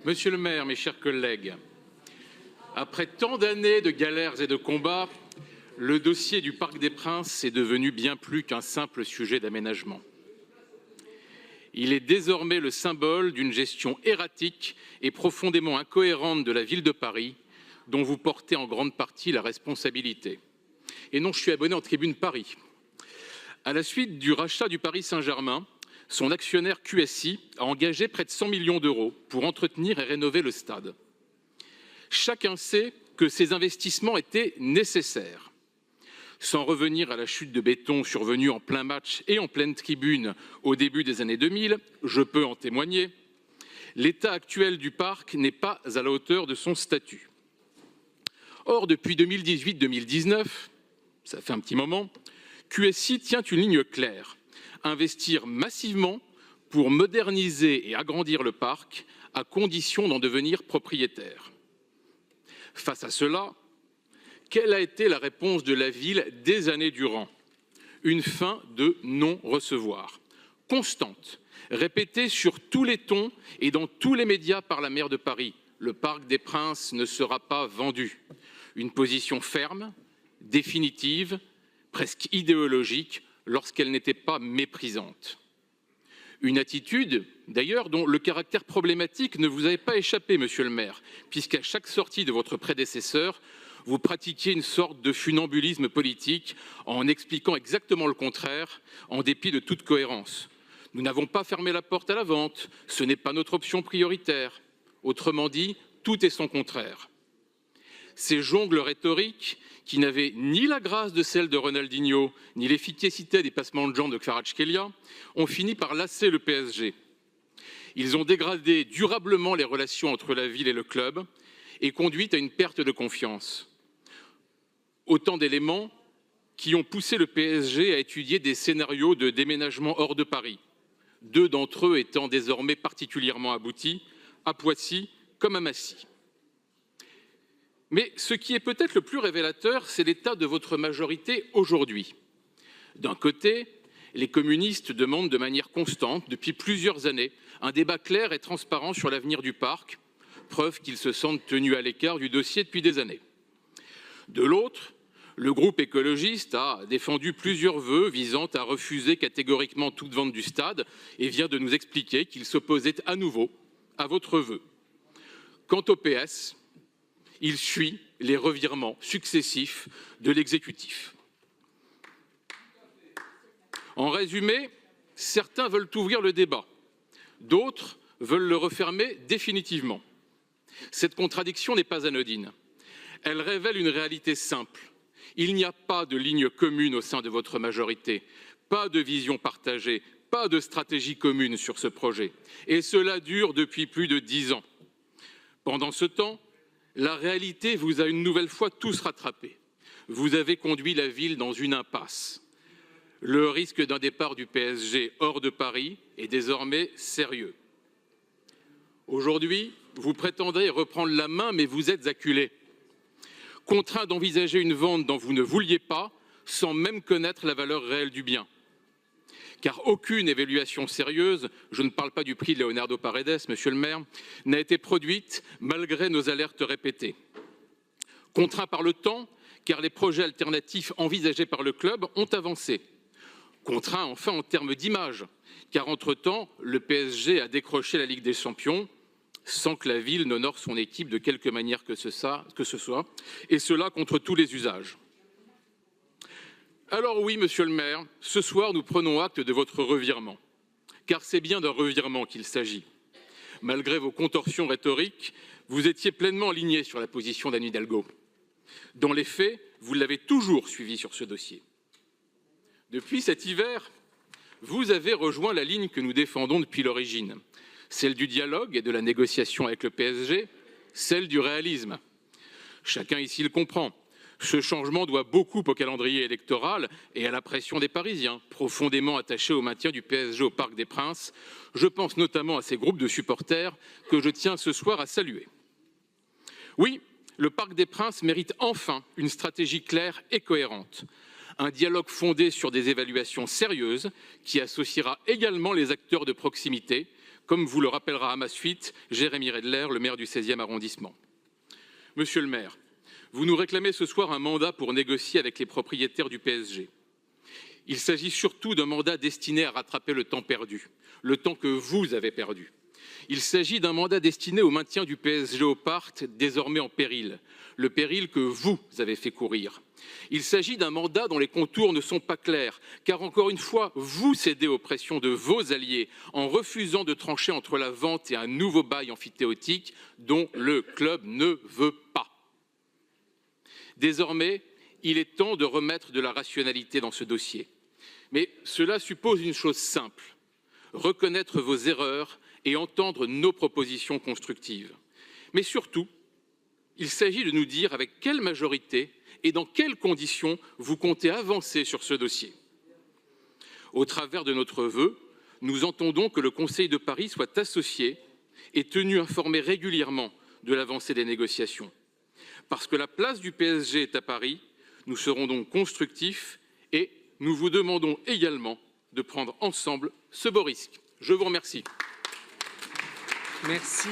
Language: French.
Monsieur le maire, mes chers collègues, après tant d'années de galères et de combats, le dossier du Parc des Princes est devenu bien plus qu'un simple sujet d'aménagement. Il est désormais le symbole d'une gestion erratique et profondément incohérente de la ville de Paris, dont vous portez en grande partie la responsabilité. Et non, je suis abonné en Tribune Paris. À la suite du rachat du Paris Saint-Germain, son actionnaire QSI a engagé près de 100 millions d'euros pour entretenir et rénover le stade. Chacun sait que ces investissements étaient nécessaires. Sans revenir à la chute de béton survenue en plein match et en pleine tribune au début des années 2000, je peux en témoigner, l'état actuel du parc n'est pas à la hauteur de son statut. Or, depuis 2018-2019, ça fait un petit moment, QSI tient une ligne claire, investir massivement pour moderniser et agrandir le parc, à condition d'en devenir propriétaire. Face à cela, quelle a été la réponse de la ville des années durant? Une fin de non-recevoir, constante, répétée sur tous les tons et dans tous les médias par la maire de Paris. Le Parc des Princes ne sera pas vendu. Une position ferme, définitive, presque idéologique, lorsqu'elle n'était pas méprisante. Une attitude, d'ailleurs, dont le caractère problématique ne vous avait pas échappé, monsieur le maire, puisqu'à chaque sortie de votre prédécesseur, vous pratiquiez une sorte de funambulisme politique en expliquant exactement le contraire, en dépit de toute cohérence. Nous n'avons pas fermé la porte à la vente, ce n'est pas notre option prioritaire. Autrement dit, tout est son contraire. Ces jongles rhétoriques, qui n'avaient ni la grâce de celle de Ronaldinho, ni l'efficacité des passements de jambes de Kvaratskhelia, ont fini par lasser le PSG. Ils ont dégradé durablement les relations entre la ville et le club et conduit à une perte de confiance. Autant d'éléments qui ont poussé le PSG à étudier des scénarios de déménagement hors de Paris, 2 d'entre eux étant désormais particulièrement aboutis, à Poissy comme à Massy. Mais ce qui est peut-être le plus révélateur, c'est l'état de votre majorité aujourd'hui. D'un côté, les communistes demandent de manière constante, depuis plusieurs années, un débat clair et transparent sur l'avenir du parc, preuve qu'ils se sentent tenus à l'écart du dossier depuis des années. De l'autre, le groupe écologiste a défendu plusieurs vœux visant à refuser catégoriquement toute vente du stade et vient de nous expliquer qu'il s'opposait à nouveau à votre vœu. Quant au PS, il suit les revirements successifs de l'exécutif. En résumé, certains veulent ouvrir le débat, d'autres veulent le refermer définitivement. Cette contradiction n'est pas anodine. Elle révèle une réalité simple. Il n'y a pas de ligne commune au sein de votre majorité, pas de vision partagée, pas de stratégie commune sur ce projet. Et cela dure depuis plus de 10 ans. Pendant ce temps, la réalité vous a une nouvelle fois tous rattrapés. Vous avez conduit la ville dans une impasse. Le risque d'un départ du PSG hors de Paris est désormais sérieux. Aujourd'hui, vous prétendrez reprendre la main, mais vous êtes acculé. Contraint d'envisager une vente dont vous ne vouliez pas, sans même connaître la valeur réelle du bien. Car aucune évaluation sérieuse, je ne parle pas du prix de Leonardo Paredes, monsieur le maire, n'a été produite malgré nos alertes répétées. Contraint par le temps, car les projets alternatifs envisagés par le club ont avancé. Contraint enfin en termes d'image, car entre-temps, le PSG a décroché la Ligue des Champions sans que la ville n'honore son équipe de quelque manière que ce soit, et cela contre tous les usages. Alors oui, monsieur le maire, ce soir nous prenons acte de votre revirement, car c'est bien d'un revirement qu'il s'agit. Malgré vos contorsions rhétoriques, vous étiez pleinement aligné sur la position d'Anne Hidalgo. Dans les faits, vous l'avez toujours suivi sur ce dossier. Depuis cet hiver, vous avez rejoint la ligne que nous défendons depuis l'origine, celle du dialogue et de la négociation avec le PSG, celle du réalisme. Chacun ici le comprend. Ce changement doit beaucoup au calendrier électoral et à la pression des Parisiens, profondément attachés au maintien du PSG au Parc des Princes. Je pense notamment à ces groupes de supporters que je tiens ce soir à saluer. Oui, le Parc des Princes mérite enfin une stratégie claire et cohérente. Un dialogue fondé sur des évaluations sérieuses qui associera également les acteurs de proximité, comme vous le rappellera à ma suite Jérémy Redler, le maire du 16e arrondissement. Monsieur le maire, vous nous réclamez ce soir un mandat pour négocier avec les propriétaires du PSG. Il s'agit surtout d'un mandat destiné à rattraper le temps perdu, le temps que vous avez perdu. Il s'agit d'un mandat destiné au maintien du PSG au parc, désormais en péril, le péril que vous avez fait courir. Il s'agit d'un mandat dont les contours ne sont pas clairs, car encore une fois, vous cédez aux pressions de vos alliés en refusant de trancher entre la vente et un nouveau bail amphithéotique dont le club ne veut pas. Désormais, il est temps de remettre de la rationalité dans ce dossier. Mais cela suppose une chose simple, reconnaître vos erreurs et entendre nos propositions constructives. Mais surtout, il s'agit de nous dire avec quelle majorité et dans quelles conditions vous comptez avancer sur ce dossier. Au travers de notre vœu, nous entendons que le Conseil de Paris soit associé et tenu informé régulièrement de l'avancée des négociations. Parce que la place du PSG est à Paris, nous serons donc constructifs et nous vous demandons également de prendre ensemble ce beau risque. Je vous remercie. Merci.